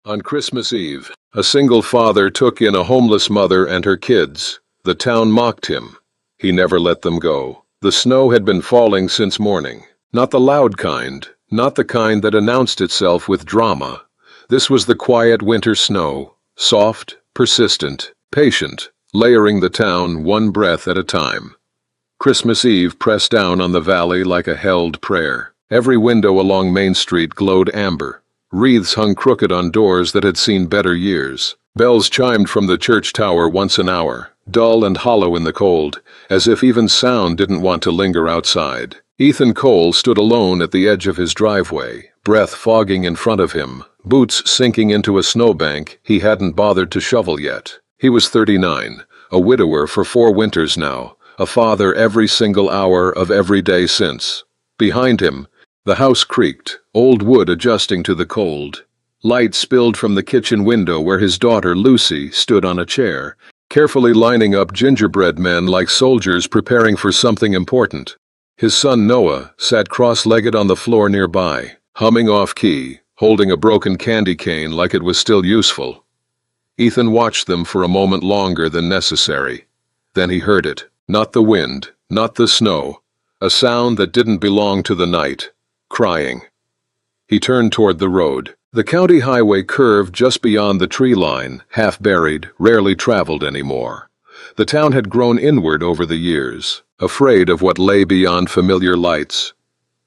On Christmas Eve, a single father took in a homeless mother and her kids. The town mocked him. He never let them go. The snow had been falling since morning. Not the loud kind, not the kind that announced itself with drama. This was the quiet winter snow, soft, persistent, patient, layering the town one breath at a time. Christmas Eve pressed down on the valley like a held prayer. Every window along Main Street glowed amber. Wreaths hung crooked on doors that had seen better years. Bells chimed from the church tower once an hour, dull and hollow in the cold, as if even sound didn't want to linger outside. Ethan Cole stood alone at the edge of his driveway, breath fogging in front of him, boots sinking into a snowbank he hadn't bothered to shovel yet. He was 39, a widower for 4 winters now, a father every single hour of every day since. Behind him, the house creaked, old wood adjusting to the cold. Light spilled from the kitchen window where his daughter Lucy stood on a chair, carefully lining up gingerbread men like soldiers preparing for something important. His son Noah sat cross-legged on the floor nearby, humming off-key, holding a broken candy cane like it was still useful. Ethan watched them for a moment longer than necessary. Then he heard it. Not the wind, not the snow. A sound that didn't belong to the night. Crying. He turned toward the road. The county highway curved just beyond the tree line, half buried, rarely traveled anymore. The town had grown inward over the years, afraid of what lay beyond familiar lights.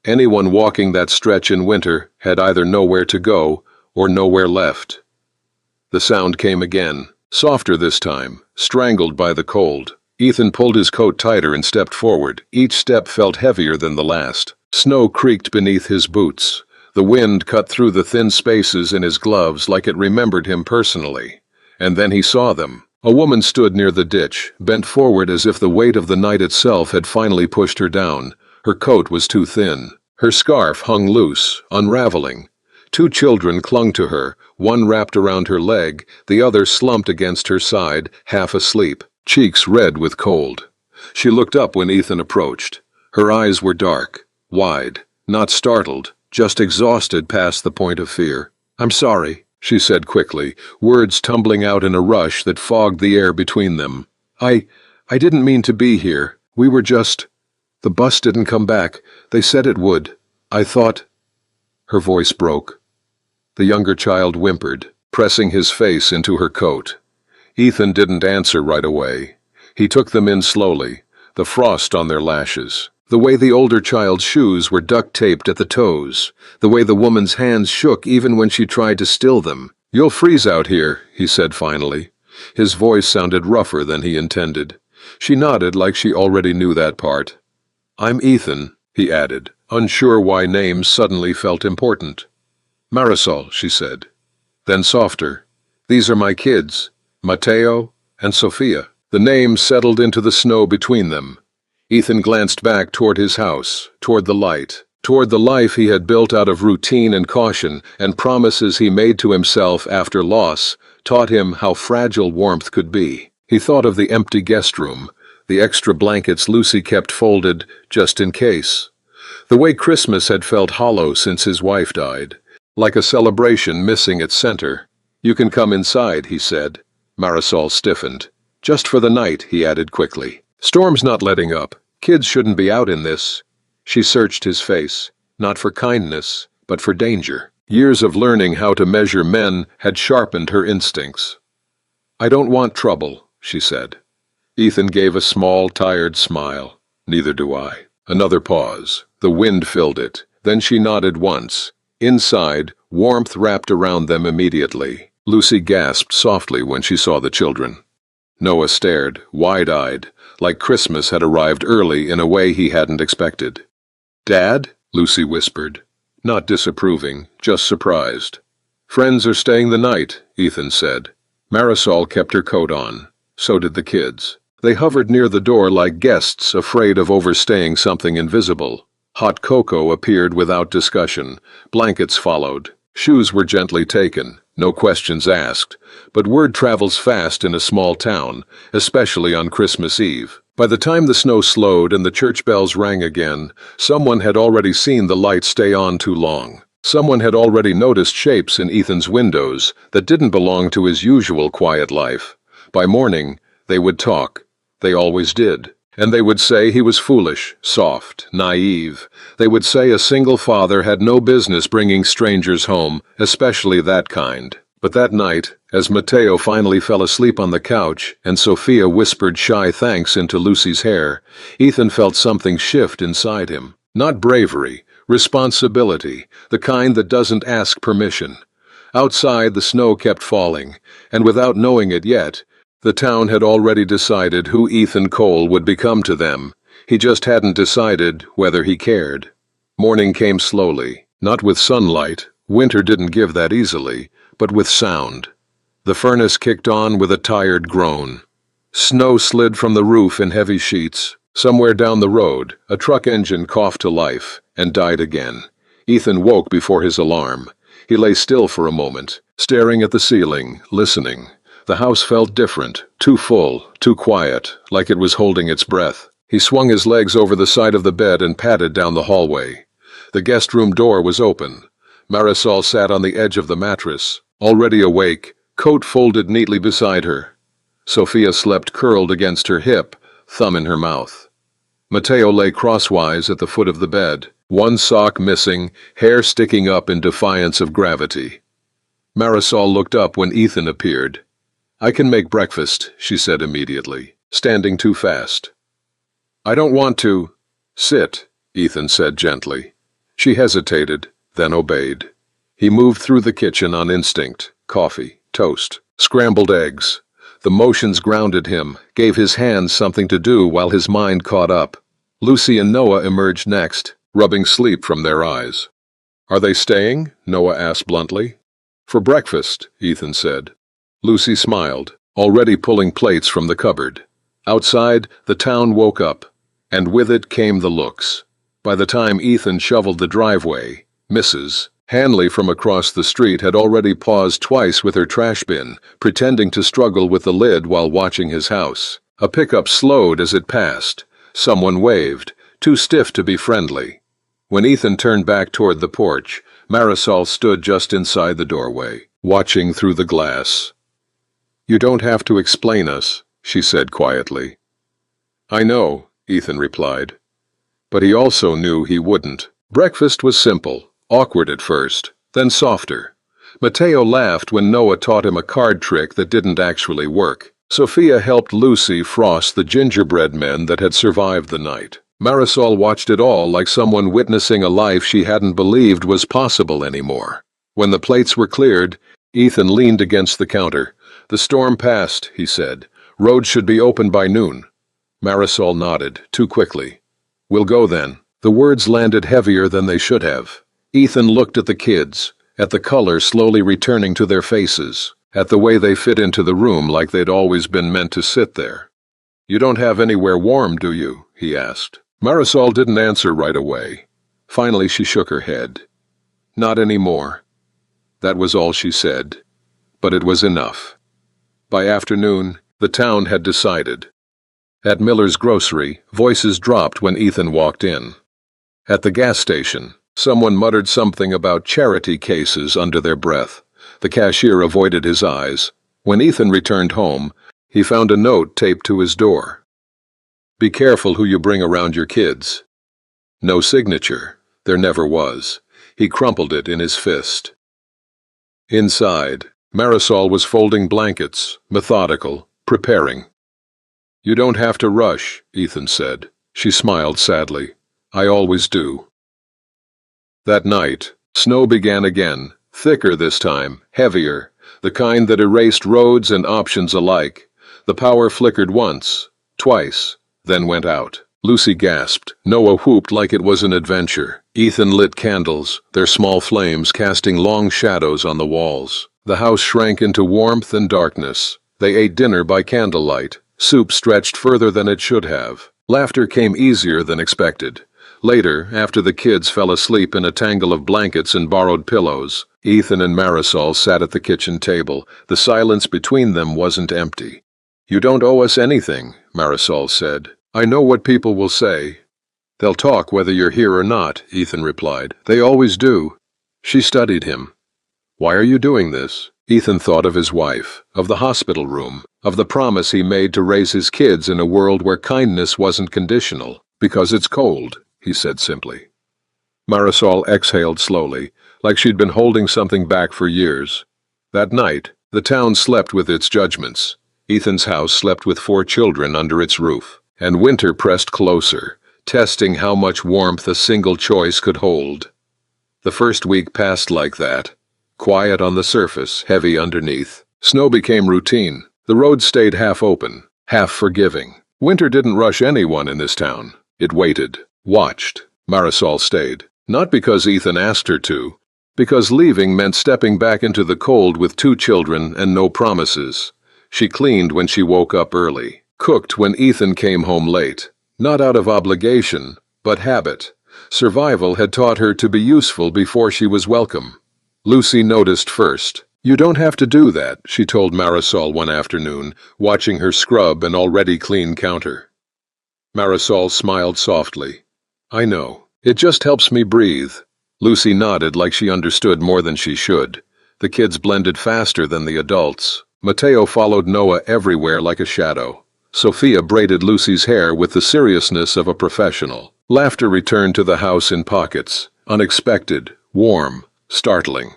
Anyone walking that stretch in winter had either nowhere to go or nowhere left. The sound came again, softer this time, strangled by the cold. Ethan pulled his coat tighter and stepped forward. Each step felt heavier than the last. Snow creaked beneath his boots. The wind cut through the thin spaces in his gloves like it remembered him personally. And then he saw them. A woman stood near the ditch, bent forward as if the weight of the night itself had finally pushed her down. Her coat was too thin. Her scarf hung loose, unraveling. 2 children clung to her, one wrapped around her leg, the other slumped against her side, half asleep, cheeks red with cold. She looked up when Ethan approached. Her eyes were dark, wide, not startled, just exhausted past the point of fear. "I'm sorry," she said quickly, words tumbling out in a rush that fogged the air between them. I didn't mean to be here. We were just... The bus didn't come back. They said it would. I thought..." Her voice broke. The younger child whimpered, pressing his face into her coat. Ethan didn't answer right away. He took them in slowly, the frost on their lashes. The way the older child's shoes were duct-taped at the toes, the way the woman's hands shook even when she tried to still them. "You'll freeze out here," he said finally. His voice sounded rougher than he intended. She nodded like she already knew that part. "I'm Ethan," he added, unsure why names suddenly felt important. "Marisol," she said. Then softer, "These are my kids, Mateo and Sophia." The names settled into the snow between them. Ethan glanced back toward his house, toward the light, toward the life he had built out of routine and caution, and promises he made to himself after loss taught him how fragile warmth could be. He thought of the empty guest room, the extra blankets Lucy kept folded just in case. The way Christmas had felt hollow since his wife died, like a celebration missing its center. "You can come inside," he said. Marisol stiffened. "Just for the night," he added quickly. "Storm's not letting up. Kids shouldn't be out in this." She searched his face, not for kindness, but for danger. Years of learning how to measure men had sharpened her instincts. "I don't want trouble," she said. Ethan gave a small, tired smile. "Neither do I." Another pause. The wind filled it. Then she nodded once. Inside, warmth wrapped around them immediately. Lucy gasped softly when she saw the children. Noah stared, wide-eyed, like Christmas had arrived early in a way he hadn't expected. "Dad?" Lucy whispered. Not disapproving, just surprised. "Friends are staying the night," Ethan said. Marisol kept her coat on. So did the kids. They hovered near the door like guests afraid of overstaying something invisible. Hot cocoa appeared without discussion. Blankets followed. Shoes were gently taken, no questions asked. But word travels fast in a small town, especially on Christmas Eve. By the time the snow slowed and the church bells rang again, someone had already seen the light stay on too long. Someone had already noticed shapes in Ethan's windows that didn't belong to his usual quiet life. By morning, they would talk. They always did. And they would say he was foolish, soft, naive. They would say a single father had no business bringing strangers home, especially that kind. But that night, as Matteo finally fell asleep on the couch and Sophia whispered shy thanks into Lucy's hair, Ethan felt something shift inside him. Not bravery, responsibility, the kind that doesn't ask permission. Outside, the snow kept falling, and without knowing it yet, the town had already decided who Ethan Cole would become to them. He just hadn't decided whether he cared. Morning came slowly, not with sunlight, winter didn't give that easily, but with sound. The furnace kicked on with a tired groan. Snow slid from the roof in heavy sheets. Somewhere down the road, a truck engine coughed to life and died again. Ethan woke before his alarm. He lay still for a moment, staring at the ceiling, listening. The house felt different, too full, too quiet, like it was holding its breath. He swung his legs over the side of the bed and padded down the hallway. The guest room door was open. Marisol sat on the edge of the mattress, already awake, coat folded neatly beside her. Sophia slept curled against her hip, thumb in her mouth. Matteo lay crosswise at the foot of the bed, one sock missing, hair sticking up in defiance of gravity. Marisol looked up when Ethan appeared. "I can make breakfast," she said immediately, standing too fast. "I don't want to." "Sit," Ethan said gently. She hesitated, then obeyed. He moved through the kitchen on instinct. Coffee, toast, scrambled eggs. The motions grounded him, gave his hands something to do while his mind caught up. Lucy and Noah emerged next, rubbing sleep from their eyes. "Are they staying?" Noah asked bluntly. "For breakfast," Ethan said. Lucy smiled, already pulling plates from the cupboard. Outside, the town woke up, and with it came the looks. By the time Ethan shoveled the driveway, Mrs. Hanley from across the street had already paused twice with her trash bin, pretending to struggle with the lid while watching his house. A pickup slowed as it passed. Someone waved, too stiff to be friendly. When Ethan turned back toward the porch, Marisol stood just inside the doorway, watching through the glass. "You don't have to explain us," she said quietly. "I know," Ethan replied. But he also knew he wouldn't. Breakfast was simple, awkward at first, then softer. Matteo laughed when Noah taught him a card trick that didn't actually work. Sophia helped Lucy frost the gingerbread men that had survived the night. Marisol watched it all like someone witnessing a life she hadn't believed was possible anymore. When the plates were cleared, Ethan leaned against the counter. "The storm passed," he said. "Roads should be open by noon." Marisol nodded, too quickly. "We'll go then." The words landed heavier than they should have. Ethan looked at the kids, at the color slowly returning to their faces, at the way they fit into the room like they'd always been meant to sit there. "You don't have anywhere warm, do you?" he asked. Marisol didn't answer right away. Finally, she shook her head. "Not anymore." That was all she said, but it was enough. By afternoon, the town had decided. At Miller's grocery, voices dropped when Ethan walked in. At the gas station, someone muttered something about charity cases under their breath. The cashier avoided his eyes. When Ethan returned home, he found a note taped to his door. "Be careful who you bring around your kids." No signature. There never was. He crumpled it in his fist. Inside, Marisol was folding blankets, methodical, preparing. "You don't have to rush," Ethan said. She smiled sadly. "I always do." That night, snow began again, thicker this time, heavier, the kind that erased roads and options alike. The power flickered once, twice, then went out. Lucy gasped. Noah whooped like it was an adventure. Ethan lit candles, their small flames casting long shadows on the walls. The house shrank into warmth and darkness. They ate dinner by candlelight. Soup stretched further than it should have. Laughter came easier than expected. Later, after the kids fell asleep in a tangle of blankets and borrowed pillows, Ethan and Marisol sat at the kitchen table. The silence between them wasn't empty. "You don't owe us anything," Marisol said. "I know what people will say." "They'll talk whether you're here or not," Ethan replied. "They always do." She studied him. Why are you doing this? Ethan thought of his wife, of the hospital room, of the promise he made to raise his kids in a world where kindness wasn't conditional. Because it's cold, he said simply. Marisol exhaled slowly, like she'd been holding something back for years. That night, the town slept with its judgments. Ethan's house slept with 4 children under its roof, and winter pressed closer, testing how much warmth a single choice could hold. The first week passed like that. Quiet on the surface, heavy underneath. Snow became routine. The roads stayed half open, half forgiving. Winter didn't rush anyone in this town. It waited, watched. Marisol stayed. Not because Ethan asked her to, because leaving meant stepping back into the cold with 2 children and no promises. She cleaned when she woke up early, cooked when Ethan came home late. Not out of obligation, but habit. Survival had taught her to be useful before she was welcome. Lucy noticed first. You don't have to do that, she told Marisol one afternoon, watching her scrub an already clean counter. Marisol smiled softly. I know. It just helps me breathe. Lucy nodded like she understood more than she should. The kids blended faster than the adults. Mateo followed Noah everywhere like a shadow. Sophia braided Lucy's hair with the seriousness of a professional. Laughter returned to the house in pockets. Unexpected, warm, startling.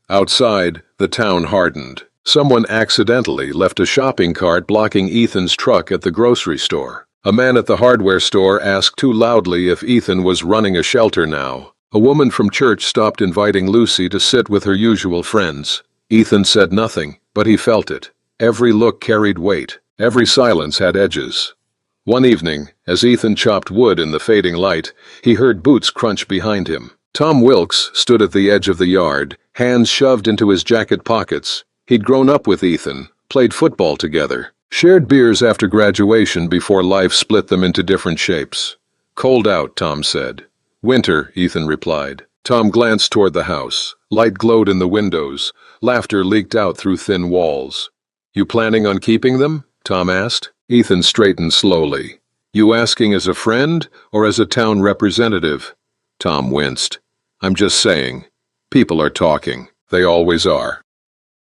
Outside, the town hardened. Someone accidentally left a shopping cart blocking Ethan's truck at the grocery store. A man at the hardware store asked too loudly if Ethan was running a shelter now. A woman from church stopped inviting Lucy to sit with her usual friends. Ethan said nothing, but he felt it. Every look carried weight. Every silence had edges. One evening, as Ethan chopped wood in the fading light, he heard boots crunch behind him. Tom Wilkes stood at the edge of the yard, hands shoved into his jacket pockets. He'd grown up with Ethan, played football together, shared beers after graduation before life split them into different shapes. Cold out, Tom said. Winter, Ethan replied. Tom glanced toward the house. Light glowed in the windows. Laughter leaked out through thin walls. You planning on keeping them? Tom asked. Ethan straightened slowly. You asking as a friend or as a town representative? Tom winced. I'm just saying. People are talking. They always are.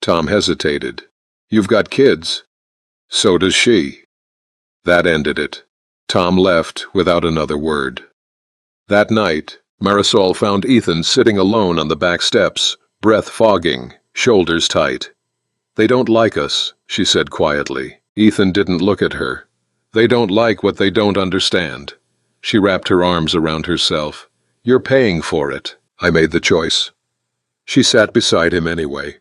Tom hesitated. You've got kids. So does she. That ended it. Tom left without another word. That night, Marisol found Ethan sitting alone on the back steps, breath fogging, shoulders tight. They don't like us, she said quietly. Ethan didn't look at her. They don't like what they don't understand. She wrapped her arms around herself. You're paying for it. I made the choice. She sat beside him anyway.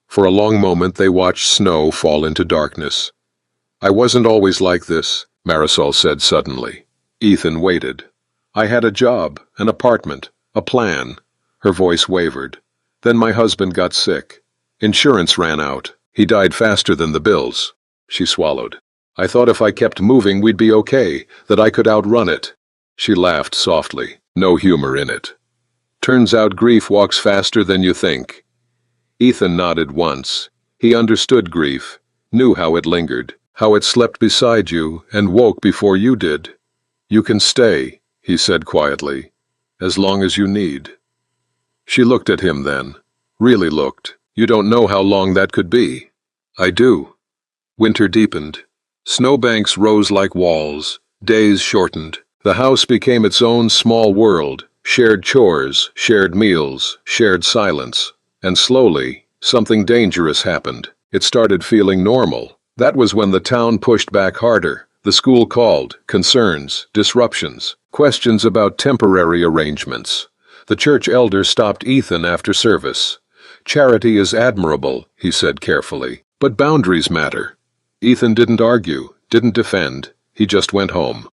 For a long moment they watched snow fall into darkness. I wasn't always like this, Marisol said suddenly. Ethan waited. I had a job, an apartment, a plan. Her voice wavered. Then my husband got sick. Insurance ran out. He died faster than the bills. She swallowed. I thought if I kept moving we'd be okay, that I could outrun it. She laughed softly, no humor in it. Turns out grief walks faster than you think. Ethan nodded once. He understood grief, knew how it lingered, how it slept beside you and woke before you did. You can stay, he said quietly, as long as you need. She looked at him then. Really looked. You don't know how long that could be. I do. Winter deepened. Snowbanks rose like walls. Days shortened. The house became its own small world. Shared chores, shared meals, shared silence. And slowly, something dangerous happened. It started feeling normal. That was when the town pushed back harder. The school called. Concerns, disruptions, questions about temporary arrangements. The church elder stopped Ethan after service. Charity is admirable, he said carefully, but boundaries matter. Ethan didn't argue, didn't defend. He just went home.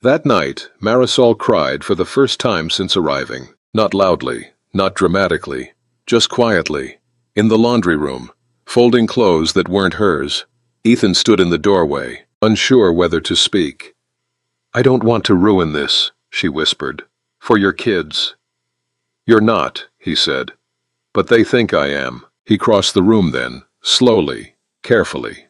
That night, Marisol cried for the first time since arriving. Not loudly, not dramatically, just quietly. In the laundry room, folding clothes that weren't hers. Ethan stood in the doorway, unsure whether to speak. I don't want to ruin this, she whispered. For your kids. You're not, he said. But they think I am. He crossed the room then, slowly, carefully.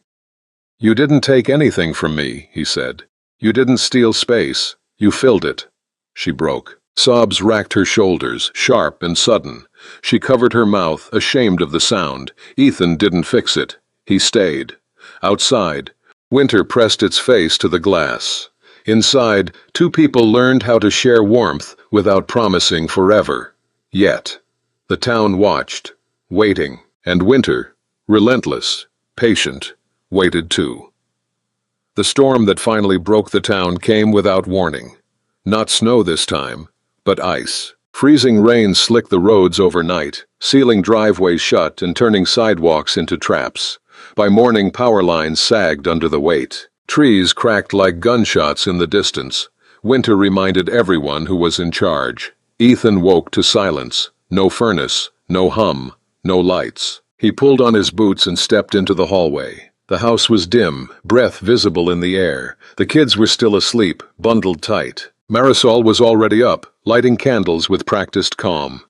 You didn't take anything from me, he said. You didn't steal space. You filled it. She broke. Sobs racked her shoulders, sharp and sudden. She covered her mouth, ashamed of the sound. Ethan didn't fix it. He stayed. Outside, winter pressed its face to the glass. Inside, two people learned how to share warmth without promising forever. Yet, the town watched, waiting, and winter, relentless, patient, waited too. The storm that finally broke the town came without warning. Not snow this time, but ice. Freezing rain slicked the roads overnight, sealing driveways shut and turning sidewalks into traps. By morning, power lines sagged under the weight. Trees cracked like gunshots in the distance. Winter reminded everyone who was in charge. Ethan woke to silence. No furnace, no hum, no lights. He pulled on his boots and stepped into the hallway. The house was dim, breath visible in the air. The kids were still asleep, bundled tight. Marisol was already up, lighting candles with practiced calm.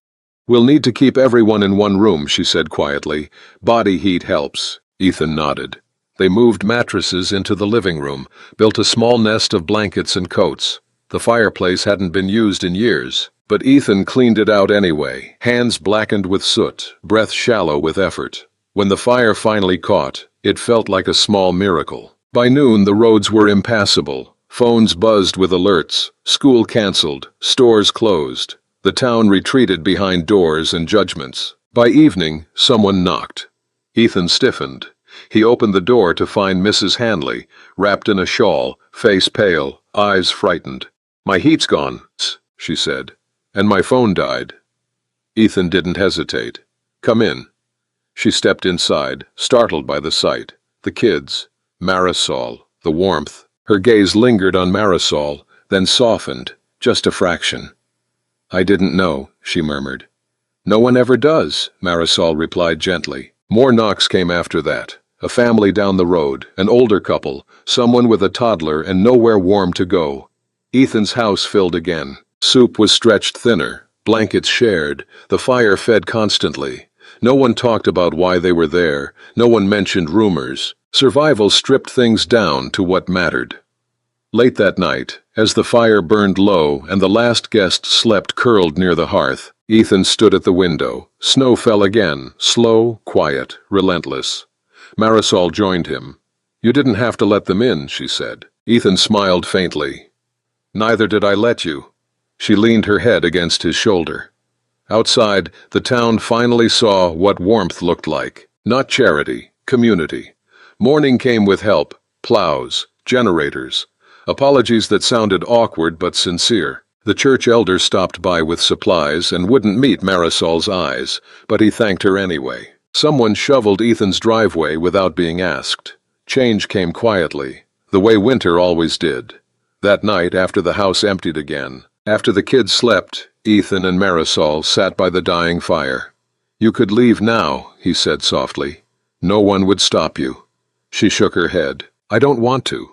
"We'll need to keep everyone in one room," she said quietly. "Body heat helps." Ethan nodded. They moved mattresses into the living room, built a small nest of blankets and coats. The fireplace hadn't been used in years, but Ethan cleaned it out anyway, hands blackened with soot, breath shallow with effort. When the fire finally caught, it felt like a small miracle. By noon, the roads were impassable. Phones buzzed with alerts. School canceled. Stores closed. The town retreated behind doors and judgments. By evening, someone knocked. Ethan stiffened. He opened the door to find Mrs. Hanley, wrapped in a shawl, face pale, eyes frightened. "My heat's gone," she said, "and my phone died." Ethan didn't hesitate. "Come in." She stepped inside, startled by the sight. The kids, Marisol, the warmth. Her gaze lingered on Marisol, then softened, just a fraction. "I didn't know," she murmured. "No one ever does," Marisol replied gently. More knocks came after that. A family down the road, an older couple, someone with a toddler and nowhere warm to go. Ethan's house filled again. Soup was stretched thinner, blankets shared, the fire fed constantly. No one talked about why they were there, no one mentioned rumors. Survival stripped things down to what mattered. Late that night, as the fire burned low and the last guest slept curled near the hearth, Ethan stood at the window. Snow fell again, slow, quiet, relentless. Marisol joined him. "You didn't have to let them in," she said. Ethan smiled faintly. "Neither did I let you." She leaned her head against his shoulder. Outside, the town finally saw what warmth looked like. Not charity, community. Morning came with help, plows, generators. Apologies that sounded awkward but sincere. The church elder stopped by with supplies and wouldn't meet Marisol's eyes, but he thanked her anyway. Someone shoveled Ethan's driveway without being asked. Change came quietly, the way winter always did. That night, after the house emptied again, after the kids slept, Ethan and Marisol sat by the dying fire. "You could leave now," he said softly. "No one would stop you." She shook her head. "I don't want to."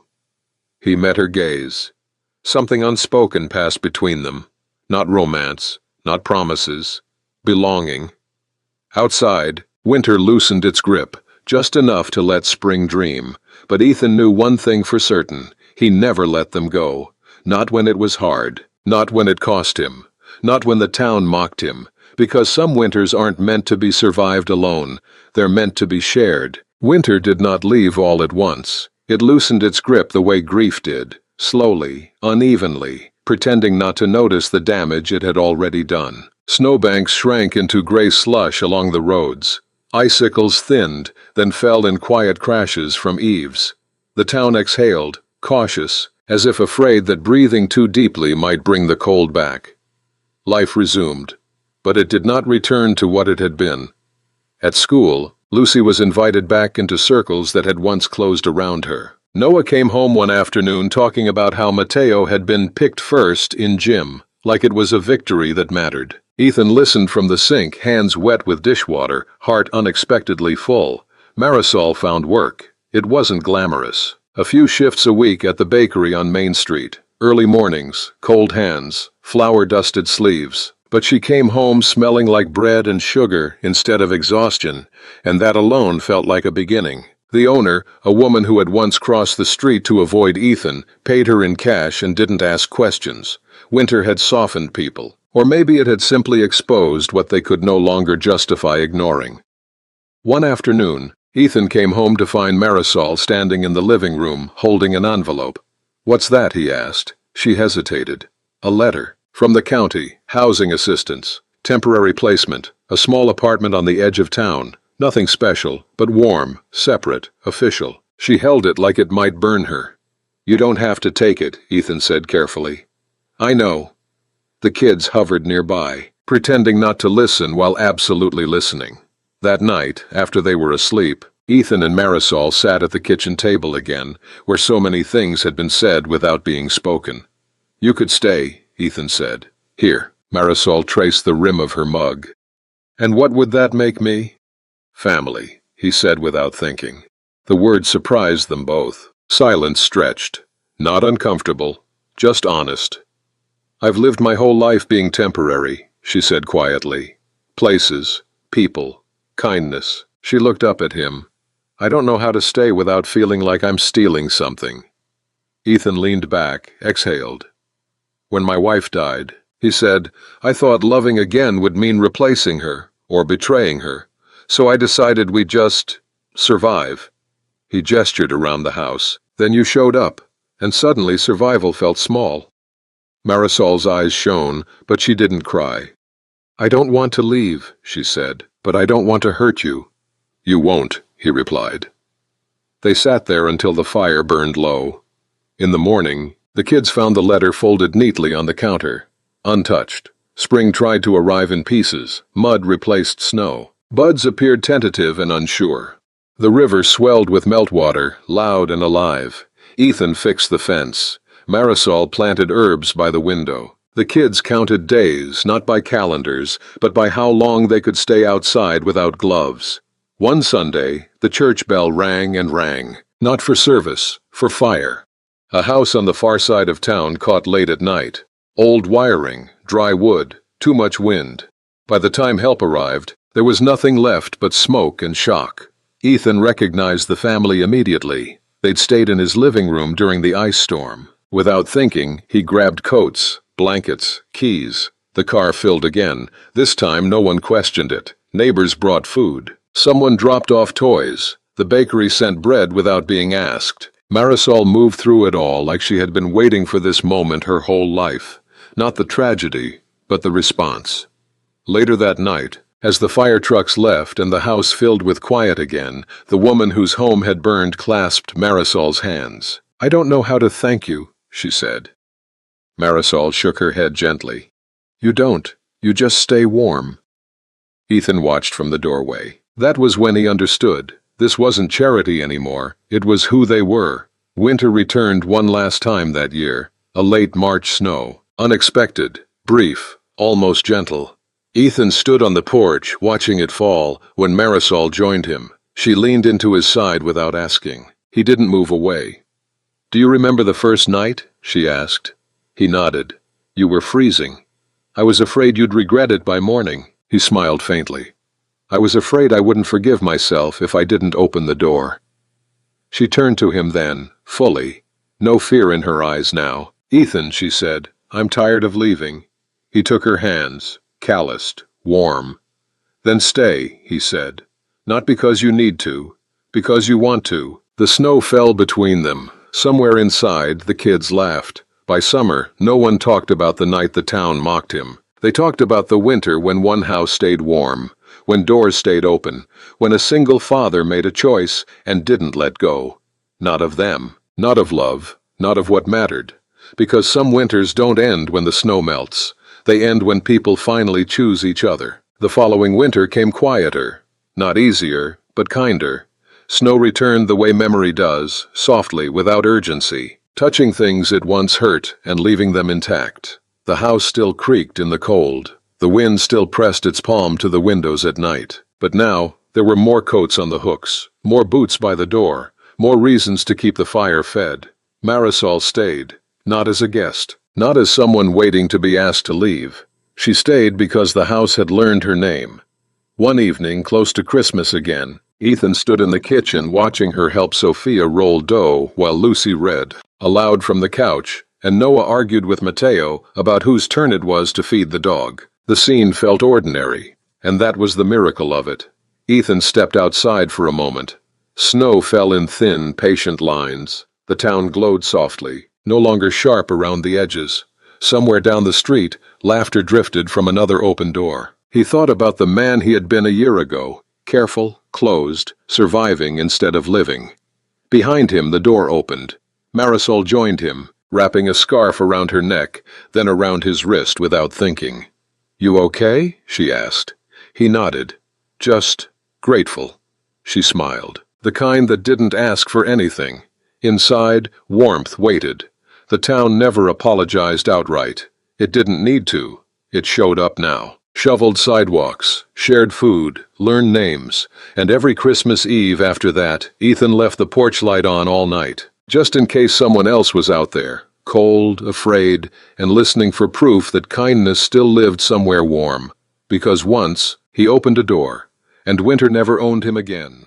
He met her gaze. Something unspoken passed between them. Not romance, not promises. Belonging. Outside, winter loosened its grip, just enough to let spring dream. But Ethan knew one thing for certain. He never let them go. Not when it was hard. Not when it cost him. Not when the town mocked him. Because some winters aren't meant to be survived alone. They're meant to be shared. Winter did not leave all at once. It loosened its grip the way grief did. Slowly, unevenly, pretending not to notice the damage it had already done. Snowbanks shrank into gray slush along the roads. Icicles thinned, then fell in quiet crashes from eaves. The town exhaled, cautious, as if afraid that breathing too deeply might bring the cold back. Life resumed, but it did not return to what it had been. At school, Lucy was invited back into circles that had once closed around her. Noah came home one afternoon talking about how Mateo had been picked first in gym, like it was a victory that mattered. Ethan listened from the sink, hands wet with dishwater, heart unexpectedly full. Marisol found work. It wasn't glamorous. A few shifts a week at the bakery on Main Street. Early mornings, cold hands, flour-dusted sleeves. But she came home smelling like bread and sugar instead of exhaustion, and that alone felt like a beginning. The owner, a woman who had once crossed the street to avoid Ethan, paid her in cash and didn't ask questions. Winter had softened people. Or maybe it had simply exposed what they could no longer justify ignoring. One afternoon, Ethan came home to find Marisol standing in the living room, holding an envelope. "What's that?" he asked. She hesitated. "A letter. From the county, housing assistance, temporary placement, a small apartment on the edge of town. Nothing special, but warm, separate, official." She held it like it might burn her. "You don't have to take it," Ethan said carefully. "I know." The kids hovered nearby, pretending not to listen while absolutely listening. That night, after they were asleep, Ethan and Marisol sat at the kitchen table again, where so many things had been said without being spoken. "You could stay," Ethan said. "Here." Marisol traced the rim of her mug. "And what would that make me?" "Family," he said without thinking. The word surprised them both. Silence stretched. Not uncomfortable, just honest. "I've lived my whole life being temporary," she said quietly. "Places, people, kindness." She looked up at him. "I don't know how to stay without feeling like I'm stealing something." Ethan leaned back, exhaled. "When my wife died," he said, "I thought loving again would mean replacing her, or betraying her. So I decided we'd just survive." He gestured around the house. "Then you showed up, and suddenly survival felt small." Marisol's eyes shone, but she didn't cry. "I don't want to leave," she said, "but I don't want to hurt you." "You won't," he replied. They sat there until the fire burned low. In the morning, the kids found the letter folded neatly on the counter, untouched. Spring tried to arrive in pieces. Mud replaced snow. Buds appeared tentative and unsure. The river swelled with meltwater, loud and alive. Ethan fixed the fence. Marisol planted herbs by the window. The kids counted days, not by calendars, but by how long they could stay outside without gloves. One Sunday, the church bell rang and rang, not for service, for fire. A house on the far side of town caught late at night. Old wiring, dry wood, too much wind. By the time help arrived, there was nothing left but smoke and shock. Ethan recognized the family immediately. They'd stayed in his living room during the ice storm. Without thinking, he grabbed coats, blankets, keys. The car filled again. This time no one questioned it. Neighbors brought food. Someone dropped off toys. The bakery sent bread without being asked. Marisol moved through it all like she had been waiting for this moment her whole life. Not the tragedy, but the response. Later that night, as the fire trucks left and the house filled with quiet again, the woman whose home had burned clasped Marisol's hands. "I don't know how to thank you," she said. Marisol shook her head gently. "You don't. You just stay warm." Ethan watched from the doorway. That was when he understood. This wasn't charity anymore. It was who they were. Winter returned one last time that year. A late March snow. Unexpected, brief, almost gentle. Ethan stood on the porch, watching it fall, when Marisol joined him. She leaned into his side without asking. He didn't move away. "Do you remember the first night?" she asked. He nodded. "You were freezing. I was afraid you'd regret it by morning." He smiled faintly. "I was afraid I wouldn't forgive myself if I didn't open the door." She turned to him then, fully. No fear in her eyes now. "Ethan," she said, "I'm tired of leaving." He took her hands, calloused, warm. "Then stay," he said. "Not because you need to, because you want to." The snow fell between them. Somewhere inside, the kids laughed. By summer, no one talked about the night the town mocked him. They talked about the winter when one house stayed warm, when doors stayed open, when a single father made a choice and didn't let go. Not of them, not of love, not of what mattered. Because some winters don't end when the snow melts. They end when people finally choose each other. The following winter came quieter. Not easier, but kinder. Snow returned the way memory does, softly, without urgency, touching things it once hurt and leaving them intact. The house still creaked in the cold. The wind still pressed its palm to the windows at night. But now, there were more coats on the hooks, more boots by the door, more reasons to keep the fire fed. Marisol stayed, not as a guest, not as someone waiting to be asked to leave. She stayed because the house had learned her name. One evening, close to Christmas again, Ethan stood in the kitchen watching her help Sophia roll dough while Lucy read. Aloud from the couch, and Noah argued with Mateo about whose turn it was to feed the dog. The scene felt ordinary, and that was the miracle of it. Ethan stepped outside for a moment. Snow fell in thin, patient lines. The town glowed softly, no longer sharp around the edges. Somewhere down the street, laughter drifted from another open door. He thought about the man he had been a year ago, careful, closed, surviving instead of living. Behind him, the door opened. Marisol joined him, wrapping a scarf around her neck, then around his wrist without thinking. "You okay?" she asked. He nodded. "Just grateful." She smiled, the kind that didn't ask for anything. Inside, warmth waited. The town never apologized outright. It didn't need to. It showed up now. Shoveled sidewalks, shared food, learned names, and every Christmas Eve after that, Ethan left the porch light on all night, just in case someone else was out there, cold, afraid, and listening for proof that kindness still lived somewhere warm. Because once, he opened a door, and winter never owned him again.